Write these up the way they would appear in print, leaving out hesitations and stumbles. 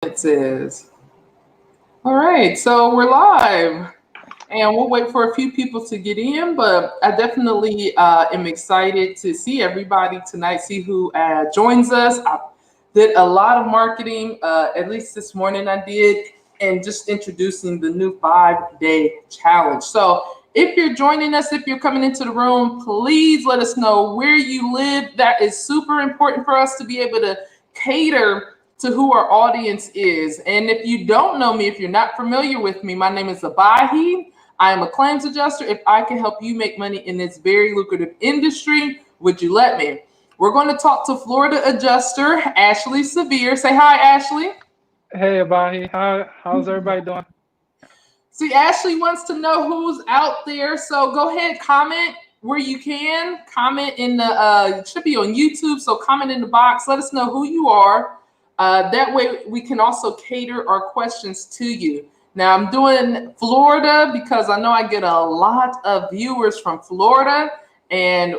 It says. All right, so we're live, and we'll wait for a few people to get in. But I definitely am excited to see everybody tonight. See who joins us. I did a lot of marketing, at least this morning I did, and just introducing the new 5-day challenge. So if you're joining us, if you're coming into the room, please let us know where you live. That is super important for us to be able to cater to who our audience is. And if you don't know me, if you're not familiar with me, my name is Abahi. I am a claims adjuster. If I can help you make money in this very lucrative industry, would you let me? We're going to talk to Florida adjuster Ashley Severe. Say hi, Ashley. Hey, Abahi. How's everybody doing? See, Ashley wants to know who's out there. So go ahead, comment where you can. Comment in the, it should be on YouTube. So comment in the box. Let us know who you are. That way we can also cater our questions to you. Now I'm doing Florida because I know I get a lot of viewers from Florida, and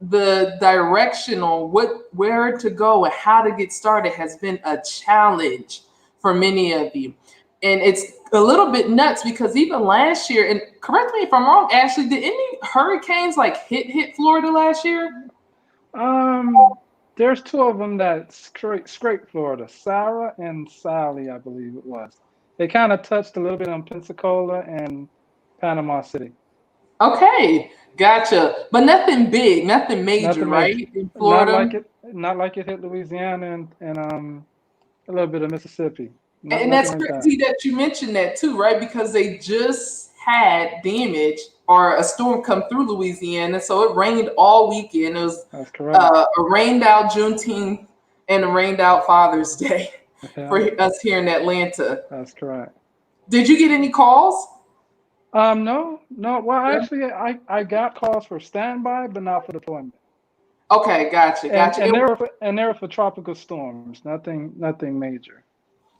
the direction on where to go and how to get started has been a challenge for many of you. And it's a little bit nuts because even last year, and correct me if I'm wrong, Ashley, did any hurricanes like hit Florida last year? There's two of them that scraped Florida, Sarah and Sally, I believe it was. They kind of touched a little bit on Pensacola and Panama City. Okay, gotcha. But nothing big, nothing major, Nothing major. right? In Not Florida. like it. Not like it hit Louisiana and a little bit of Mississippi. And Nothing that's like that. crazy that you mentioned that too, right? Because they just had damage or a storm come through Louisiana. So it rained all weekend. It was That's correct. a rained out Juneteenth and a rained out Father's Day for Yeah, us here in Atlanta. that's correct. Did you get any calls? No, no. Well, No? actually, I got calls for standby, but not for deployment. Okay, gotcha, And gotcha. and they were for tropical storms. Nothing major.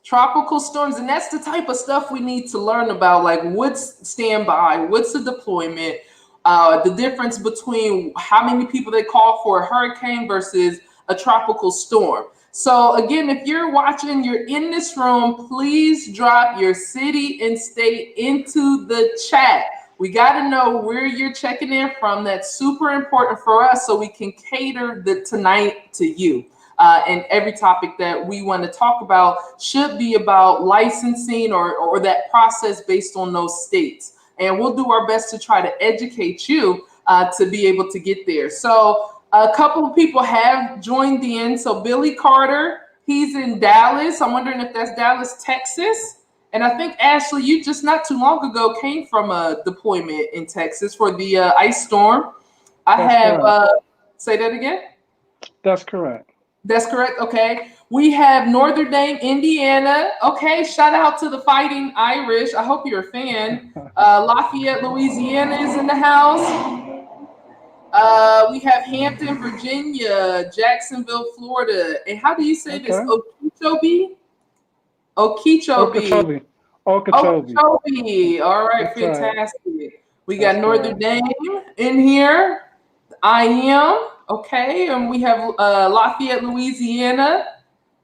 Tropical storms, and that's the type of stuff we need to learn about, like what's standby, what's the deployment, the difference between how many people they call for a hurricane versus a tropical storm. So again, if you're watching, you're in this room, please drop your city and state into the chat. We got to know where you're checking in from. That's super important for us so we can cater the tonight to you. And every topic that we want to talk about should be about licensing or that process based on those states. And we'll do our best to try to educate you to be able to get there. So a couple of people have joined in. So Billy Carter, he's in Dallas. I'm wondering if that's Dallas, Texas. And I think Ashley, you just not too long ago came from a deployment in Texas for the ice storm. I That's have, correct. say that again. That's correct. That's correct. Okay. We have Notre Dame, Indiana. Okay. Shout out to the Fighting Irish. I hope you're a fan. Lafayette, Louisiana is in the house. We have Hampton, Virginia, Jacksonville, Florida. And how do you say this? Okay. Okeechobee? Okeechobee. Okeechobee. Okeechobee. Okeechobee. All right. That's right. Fantastic. We got That's Notre correct. Dame in here. I am. Okay. And we have Lafayette, Louisiana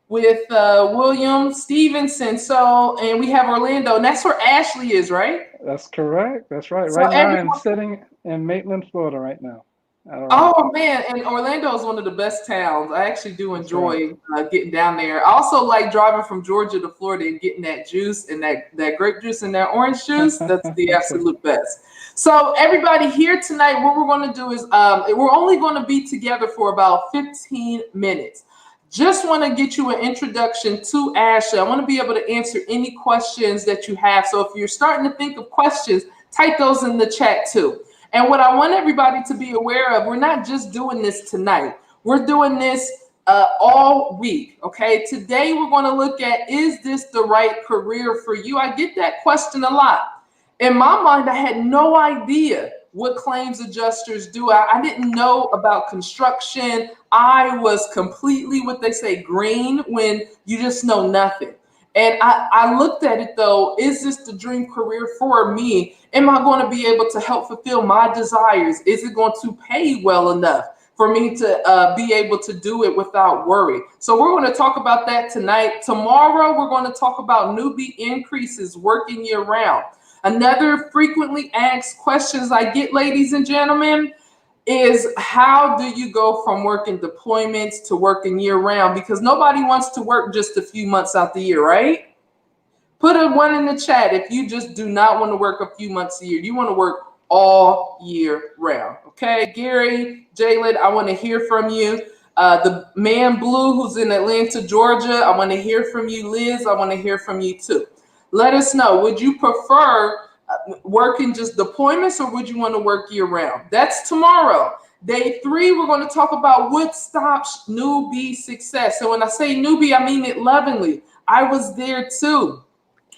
with William Stevenson. So, and we have Orlando, and that's where Ashley is, right? That's correct. That's right. So Right now, I'm everyone, sitting in Maitland, Florida, right now, at oh Orlando. man, and Orlando is one of the best towns. I actually do That's right. enjoy getting down there. I also like driving from Georgia to Florida and getting that juice and that grape juice and that orange juice. That's the Okay. absolute best. So everybody here tonight, what we're going to do is we're only going to be together for about 15 minutes. Just want to get you an introduction to Ashley. I want to be able to answer any questions that you have. So if you're starting to think of questions, type those in the chat too. And what I want everybody to be aware of, we're not just doing this tonight. We're doing this all week. Okay. Today we're going to look at, is this the right career for you? I get that question a lot. In my mind, I had no idea what claims adjusters do. I didn't know about construction. I was completely what they say green when you just know nothing. And I looked at it though, is this the dream career for me? Am I going to be able to help fulfill my desires? Is it going to pay well enough for me to be able to do it without worry. So we're going to talk about that tonight. Tomorrow, we're going to talk about newbie increases working year round. Another frequently asked questions I get, ladies and gentlemen, is how do you go from working deployments to working year round? Because nobody wants to work just a few months out the year, right? Put a 1 in the chat if you just do not want to work a few months a year. You want to work all year round. Okay, Gary, Jalen, I want to hear from you. The man Blue, who's in Atlanta, Georgia, I want to hear from you. Liz, I want to hear from you too. Let us know. Would you prefer working just deployments, or would you want to work year round? That's tomorrow. Day 3, we're going to talk about what stops newbie success. So when I say newbie, I mean it lovingly. I was there too,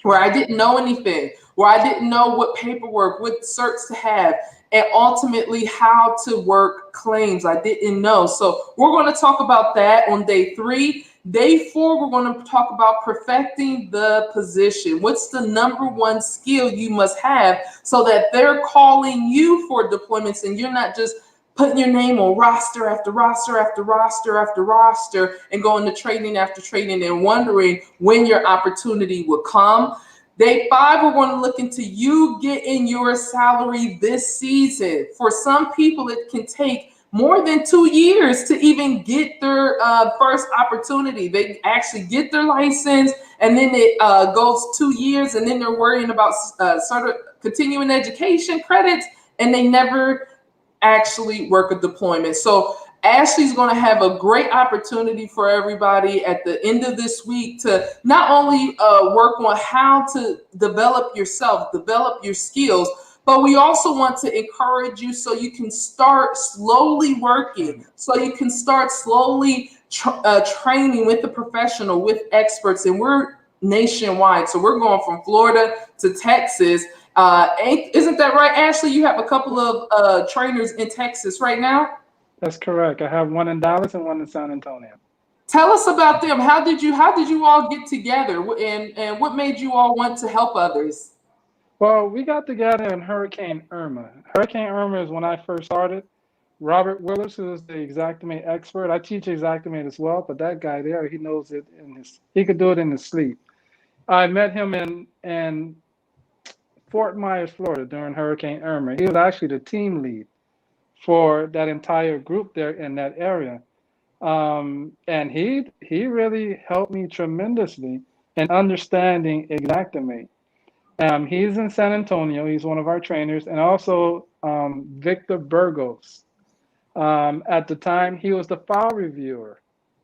where I didn't know anything, where I didn't know what paperwork, what certs to have, and ultimately how to work claims. I didn't know. So we're going to talk about that on day 3. Day 4, we're going to talk about perfecting the position. What's the number 1 skill you must have so that they're calling you for deployments and you're not just putting your name on roster after roster after roster after roster and going to training after training and wondering when your opportunity will come. Day 5, we're going to look into you getting your salary this season. For some people, it can take more than 2 years to even get their first opportunity. They actually get their license, and then it goes 2 years, and then they're worrying about sort of continuing education credits, and they never actually work a deployment. So Ashley's going to have a great opportunity for everybody at the end of this week to not only work on how to develop yourself, develop your skills, but we also want to encourage you so you can start slowly working, so you can start slowly training with the professional, with experts. And we're nationwide. So we're going from Florida to Texas. Isn't that right, Ashley? You have a couple of trainers in Texas right now? That's correct. I have one in Dallas and one in San Antonio. Tell us about them. How did you all get together, and what made you all want to help others? Well, we got together in Hurricane Irma. Hurricane Irma is when I first started. Robert Willis, who is the Xactimate expert. I teach Xactimate as well, but that guy there, he knows it he could do it in his sleep. I met him in Fort Myers, Florida during Hurricane Irma. He was actually the team lead for that entire group there in that area. And he really helped me tremendously in understanding Xactimate. He's in San Antonio. He's one of our trainers, and also Victor Burgos. At the time, he was the file reviewer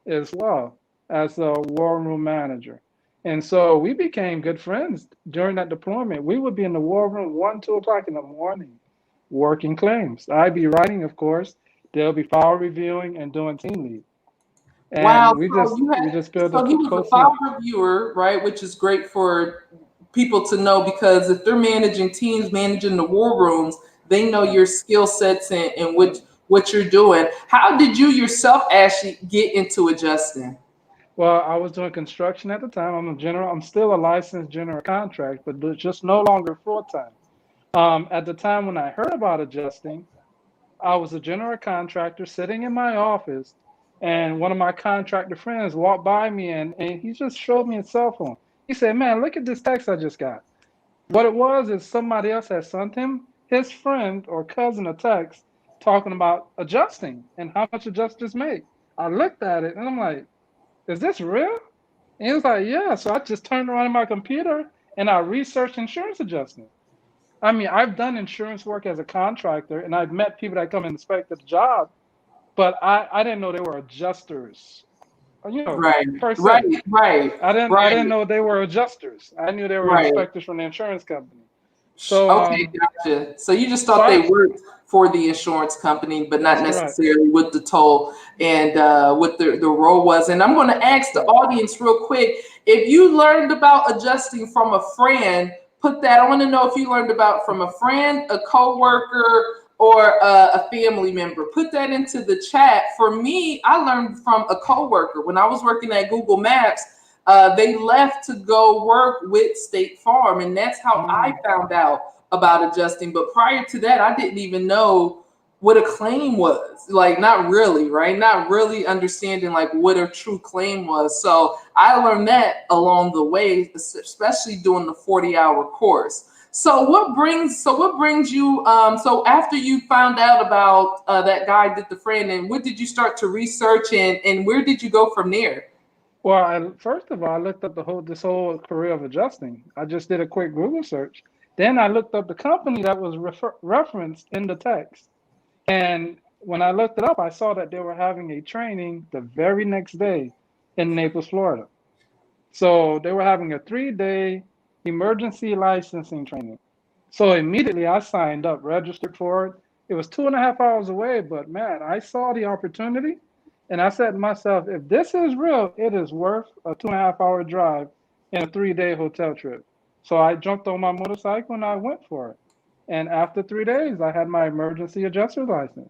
as well as the war room manager. And so we became good friends during that deployment. We would be in the war room 1, 2 o'clock in the morning working claims. I'd be writing, of course. They'll be file reviewing and doing team lead. And wow, we just built so he was a file reviewer, right? Which is great for people to know, because if they're managing teams, managing the war rooms, they know your skill sets and what you're doing. How did you yourself actually get into adjusting? Well, I was doing construction at the time. I'm still a licensed general contractor, but just no longer full-time. At the time when I heard about adjusting, I was a general contractor sitting in my office, and one of my contractor friends walked by me and he just showed me his cell phone. He said, "Man, look at this text I just got." What it was is somebody else had sent him, his friend or cousin, a text talking about adjusting and how much adjusters make. I looked at it and I'm like, "Is this real?" And he was like, "Yeah." So I just turned around on my computer and I researched insurance adjustment. I mean, I've done insurance work as a contractor, and I've met people that come and inspect the job, but I didn't know they were adjusters. Right, Per se. right. I didn't know they were adjusters. I knew they were inspectors from the insurance company. So okay, gotcha. So you just thought they worked for the insurance company, but not necessarily with the toll and what the role was. And I'm going to ask the audience real quick, if you learned about adjusting from a friend, put that. I want to know if you learned about from a friend, a coworker, or a family member. Put that into the chat. For me, I learned from a coworker. When I was working at Google Maps, they left to go work with State Farm, and that's how I found out about adjusting. But prior to that, I didn't even know what a claim was. Like, not really, right? Not really understanding like what a true claim was. So I learned that along the way, especially doing the 40-hour course. So what brings you so after you found out about that guy did the friend, and what did you start to research, and where did you go from there? Well, first of all, I looked up this whole career of adjusting. I just did a quick Google search. Then I looked up the company that was referenced in the text. And when I looked it up, I saw that they were having a training the very next day in Naples, Florida. So they were having a 3-day emergency licensing training. So immediately I signed up, registered for it. It was 2.5 hours away, but man, I saw the opportunity and I said to myself, if this is real, it is worth a 2.5 hour drive and a 3-day hotel trip. So I jumped on my motorcycle and I went for it. And after 3 days, I had my emergency adjuster's license.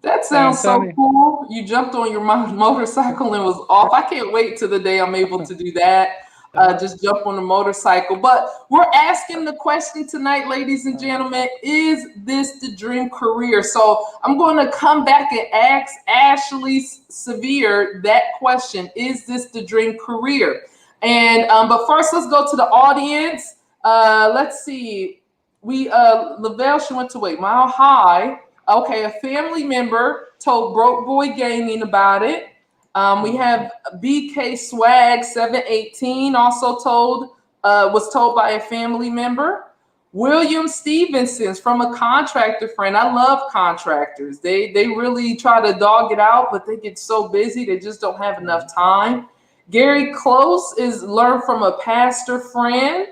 That And I'm sounds so telling cool. You jumped on your motorcycle and was off. I can't wait till the day I'm able to do that. you, Just jump on the motorcycle. But we're asking the question tonight, ladies and gentlemen, is this the dream career? So I'm going to come back and ask Ashley Severe that question. Is this the dream career? And but first, let's go to the audience. Let's see. Lavelle, she went to Mile High. Okay, a family member told Broke Boy Gaming about it. We have BK Swag 718 also was told by a family member. William Stevenson's from a contractor friend. I love contractors. They really try to dog it out, but they get so busy they just don't have enough time. Gary Close is learned from a pastor friend.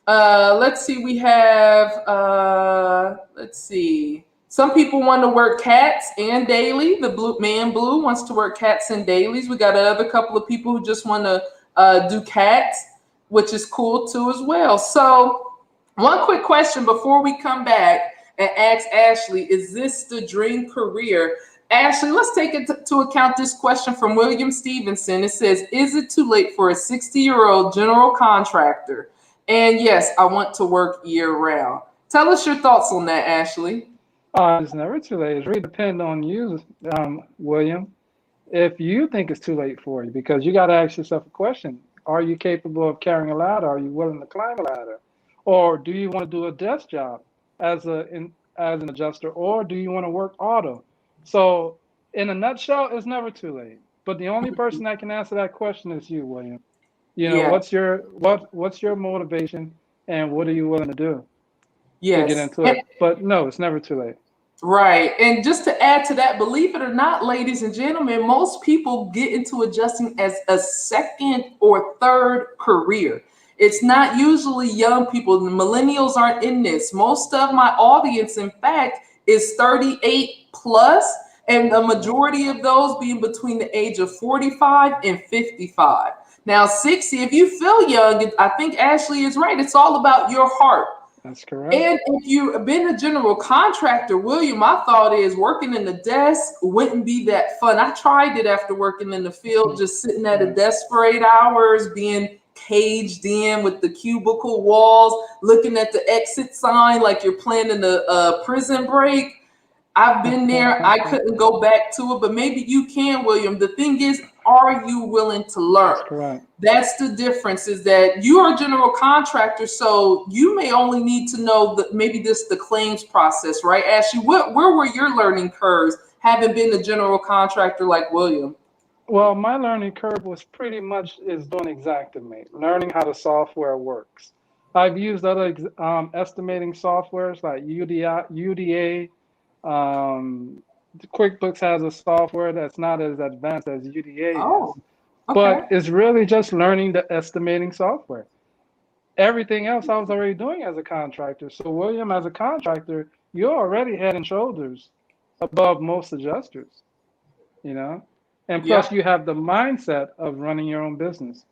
Let's see. We have some people want to work cats and daily. The Blue wants to work cats and dailies. We got another couple of people who just want to do cats, which is cool too as well. So one quick question before we come back and ask Ashley, is this the dream career? Ashley, let's take into account this question from William Stevenson. It says, is it too late for a 60-year-old general contractor? And yes, I want to work year round. Tell us your thoughts on that, Ashley. it's never too late. It really depends on you, William. If you think it's too late for you, because you got to ask yourself a question. Are you capable of carrying a ladder? Are you willing to climb a ladder? Or do you want to do a desk job as an adjuster? Or do you want to work auto? So in a nutshell, it's never too late. But the only person that can answer that question is you, William. Yeah. What's your motivation and what are you willing to do to get into it? But no, it's never too late. Right. And just to add to that, believe it or not, ladies and gentlemen, most people get into adjusting as a second or third career. It's not usually young people. The millennials aren't in this. Most of my audience, in fact, is 38 plus, and the majority of those being between the age of 45 and 55. Now, 60, if you feel young, I think Ashley is right. It's all about your heart. That's correct. And if you've been a general contractor, William, my thought is working in the desk wouldn't be that fun. I tried it after working in the field, just sitting at a desk for 8 hours, being caged in with the cubicle walls, looking at the exit sign like you're planning a prison break. I've been there. I couldn't go back to it, but maybe you can, William. The thing is, are you willing to learn? That's correct. That's the difference, is that you are a general contractor, so you may only need to know maybe the claims process, right? Ashley, where were your learning curves having been a general contractor like William? Well, my learning curve was pretty much is doing Xactimate, learning how the software works. I've used other estimating softwares like UDA. QuickBooks has a software that's not as advanced as UDA is, Okay. but it's really just learning the estimating software. Everything else I was already doing as a contractor. So William, as a contractor, you're already head and shoulders above most adjusters, and plus you have the mindset of running your own business.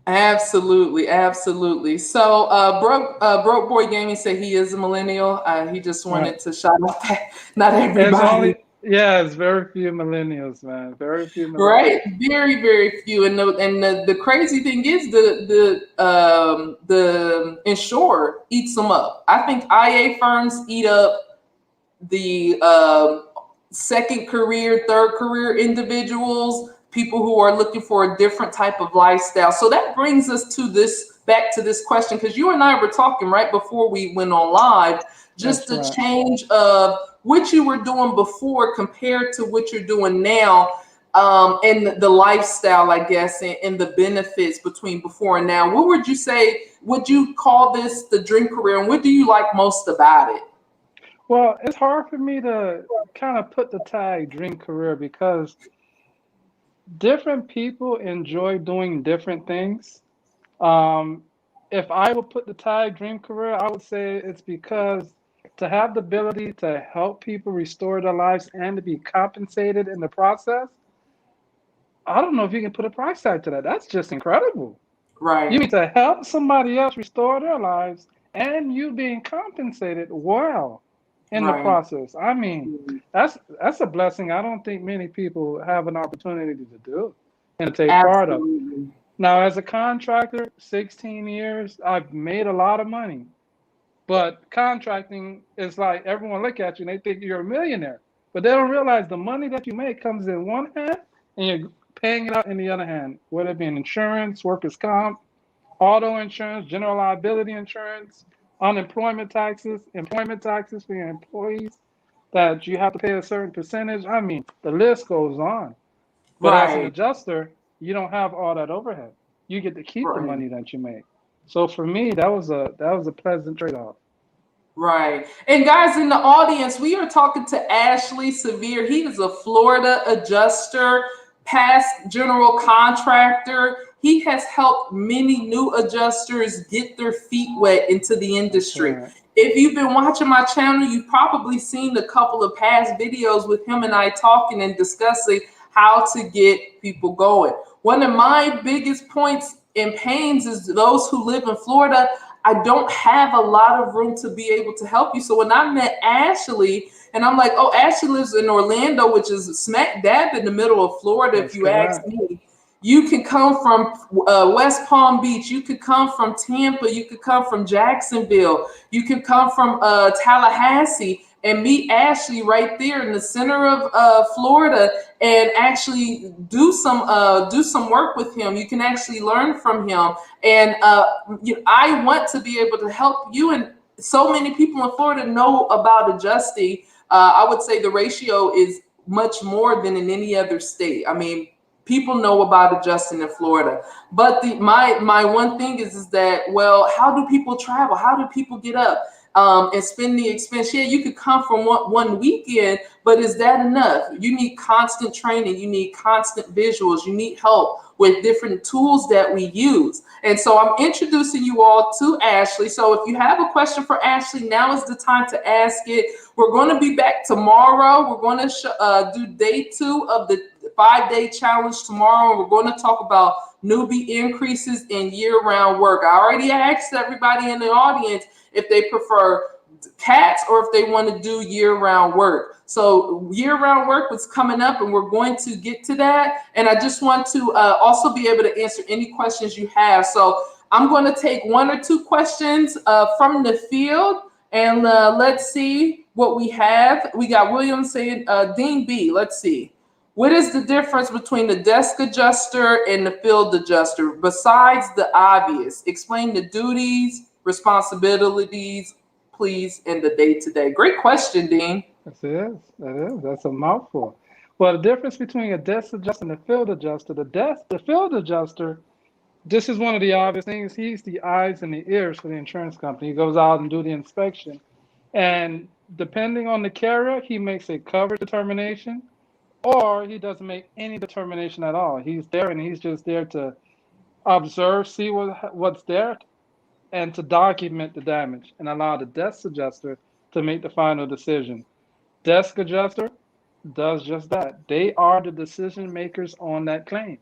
Absolutely, absolutely. So, Broke Boy Gaming said he is a millennial. He just wanted to shout out that not everybody. It's very few millennials, man. Very few millennials. Right, very, very few. And the crazy thing is the insurer eats them up. I think IA firms eat up the second career, third career individuals, people who are looking for a different type of lifestyle. So that brings us to this, back to this question, because you and I were talking right before we went on live, just the change of what you were doing before compared to what you're doing now, and the lifestyle, I guess, and the benefits between before and now. What would you say, would you call this the dream career, and what do you like most about it? Well, it's hard for me to kind of put the tag dream career because different people enjoy doing different things. Um, if I would put the tag dream career, I would say it's because to have the ability to help people restore their lives and to be compensated in the process, I don't know if you can put a price tag to that. That's just incredible. You Right, mean to help somebody else restore their lives and you being compensated well in the right. process. I mean, that's a blessing I don't think many people have an opportunity to do and to take part of. Absolutely. Now, as a contractor, 16 years, I've made a lot of money. But contracting is like everyone look at you and they think you're a millionaire. But they don't realize the money that you make comes in one hand and you're paying it out in the other hand, whether it be in insurance, workers' comp, auto insurance, general liability insurance, unemployment taxes, employment taxes for your employees that you have to pay a certain percentage. I mean, the list goes on. But as an Right, adjuster, you don't have all that overhead. You get to keep the right. money that you make. So for me, that was a pleasant trade-off. Right. And guys in the audience, we are talking to Ashley Severe. He is a Florida adjuster, past general contractor. He has helped many new adjusters get their feet wet into the That's industry. right. If you've been watching my channel, you've probably seen a couple of past videos with him and I talking and discussing how to get people going. One of my biggest points and pains is those who live in Florida. I don't have a lot of room to be able to help you. So when I met Ashley, and I'm like, oh, Ashley lives in Orlando, which is smack dab in the middle of Florida, if That's you ask correct. me. You can come from West Palm Beach. You could come from Tampa. You could come from Jacksonville. You could come from Tallahassee and meet Ashley right there in the center of Florida and actually do some work with him. You can actually learn from him. And I want to be able to help you. And so many people in Florida know about adjusting. I would say the ratio is much more than in any other state. I mean, people know about adjusting in Florida. But my one thing is that, well, how do people travel? How do people get up and spend the expense? Yeah, you could come from one weekend, but is that enough? You need constant training. You need constant visuals. You need help with different tools that we use. And so I'm introducing you all to Ashley. So if you have a question for Ashley, now is the time to ask it. We're going to be back tomorrow. We're going to do day 2 of the 5-day challenge tomorrow. And we're going to talk about newbie increases in year-round work. I already asked everybody in the audience if they prefer cats or if they want to do year-round work. So year-round work was coming up and we're going to get to that. And I just want to also be able to answer any questions you have. So I'm going to take 1 or 2 questions from the field and let's see what we have. We got William saying, Dean B, let's see. What is the difference between the desk adjuster and the field adjuster besides the obvious? Explain the duties, responsibilities, please, in the day-to-day. Great question, Dean. Yes, it is. That is. That's a mouthful. Well, the difference between a desk adjuster and a field adjuster, the field adjuster, this is one of the obvious things. He's the eyes and the ears for the insurance company. He goes out and do the inspection. And depending on the carrier, he makes a coverage determination or he doesn't make any determination at all. He's there and he's just there to observe, see what's there, and to document the damage and allow the desk adjuster to make the final decision. Desk adjuster does just that. They are the decision makers on that claim.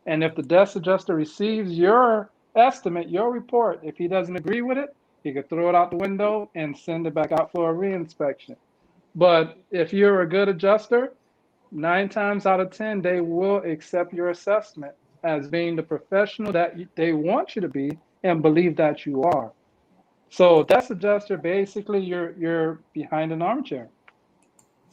And if the desk adjuster receives your estimate, your report, if he doesn't agree with it, he could throw it out the window and send it back out for a reinspection. But if you're a good adjuster, 9 times out of 10, they will accept your assessment as being the professional that they want you to be and believe that you are. So desk adjuster, basically, you're behind an armchair.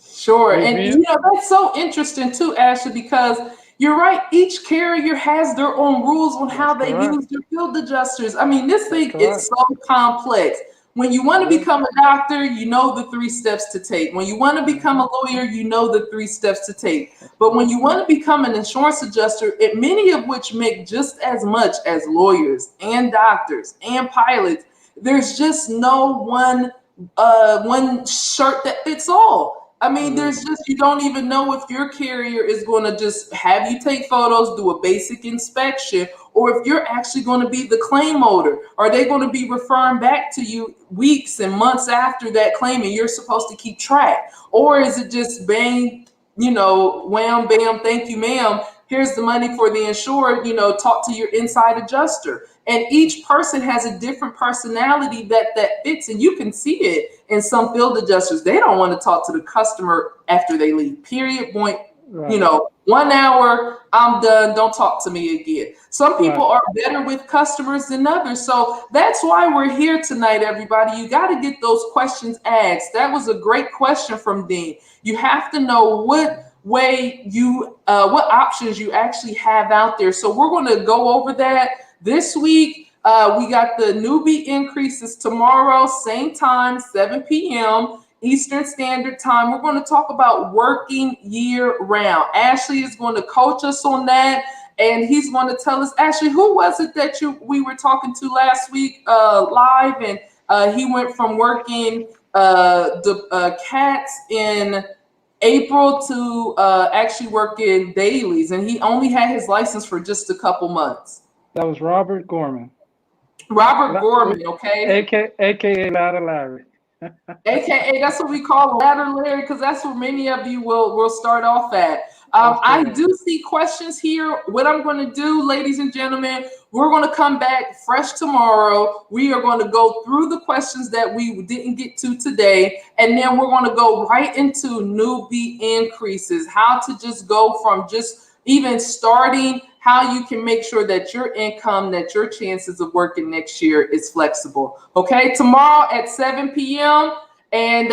Sure. We, And we, you know, that's so interesting too, Ashley, because you're right. Each carrier has their own rules on how that's they correct. use their field adjusters. I mean, this That's thing is correct. so complex. When you want to It is. become a doctor, you know the 3 steps to take. When you want to become Mhm. a lawyer, you know the 3 steps to take. That's But right. when you want to become an insurance adjuster, many of which make just as much as lawyers and doctors and pilots, there's just no one shirt that fits all. I mean, It there's is. just, you don't even know if your carrier is going to just have you take photos, do a basic inspection, or if you're actually going to be the claim holder. Are they going to be referring back to you weeks and months after that claim and you're supposed to keep track? Or is it just bang, wham, bam, thank you, ma'am. Here's the money for the insured, talk to your inside adjuster. And each person has a different personality that fits, and you can see it in some field adjusters. They don't want to talk to the customer after they leave. Period. Point. Right. 1 hour, I'm done. Don't talk to me again. Some Right. people are better with customers than others. So that's why we're here tonight, everybody. You got to get those questions asked. That was a great question from Dean. You have to know what what options you actually have out there. So we're going to go over that this week. We got the newbie increases tomorrow, same time, 7 p.m. Eastern Standard Time. We're going to talk about working year round. Ashley is going to coach us on that, and he's going to tell us. Ashley, who was it that we were talking to last week live, and he went from working the cats in April to actually working dailies, and he only had his license for just a couple months. That was Robert Gorman. Robert Gorman, okay? AKA Ladder Larry. AKA, that's what we call ladder Larry, because that's where many of you will start off at. I do see questions here. What I'm going to do, ladies and gentlemen, we're going to come back fresh tomorrow. We are going to go through the questions that we didn't get to today, and then we're going to go right into newbie increases, how to just go from just even starting, how you can make sure that your income, that your chances of working next year is flexible. Okay, tomorrow at 7 p.m. And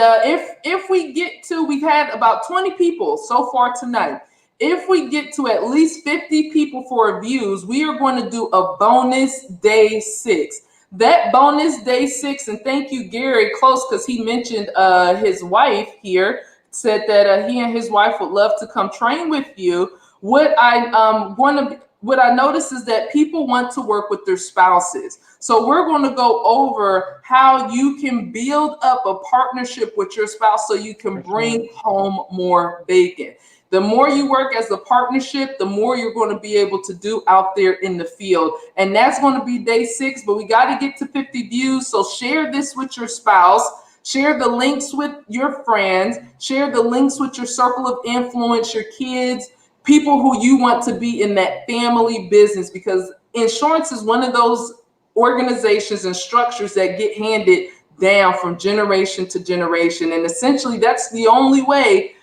if we get to, we've had about 20 people so far tonight. If we get to at least 50 people for views, we are going to do a bonus day 6. That bonus day 6, and thank you, Gary Close, because he mentioned his wife here, said that he and his wife would love to come train with you. What I notice is that people want to work with their spouses. So we're going to go over how you can build up a partnership with your spouse so you can bring home more bacon. The more you work as a partnership, the more you're going to be able to do out there in the field. And that's going to be day 6, but we got to get to 50 views. So share this with your spouse. Share the links with your friends. Share the links with your circle of influence, your kids, people who you want to be in that family business, because insurance is one of those organizations and structures that get handed down from generation to generation. And essentially, that's the only way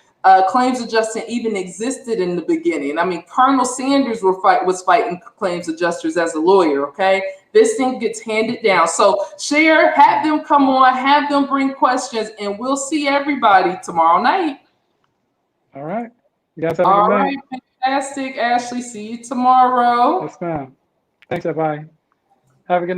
claims adjusting even existed in the beginning. I mean, Colonel Sanders was fighting claims adjusters as a lawyer, okay? This thing gets handed down. So share, have them come on, have them bring questions, and we'll see everybody tomorrow night. All right. You guys have a All good right, night. fantastic, Ashley. See you tomorrow. Yes, ma'am. Thanks, everybody. Have a good night.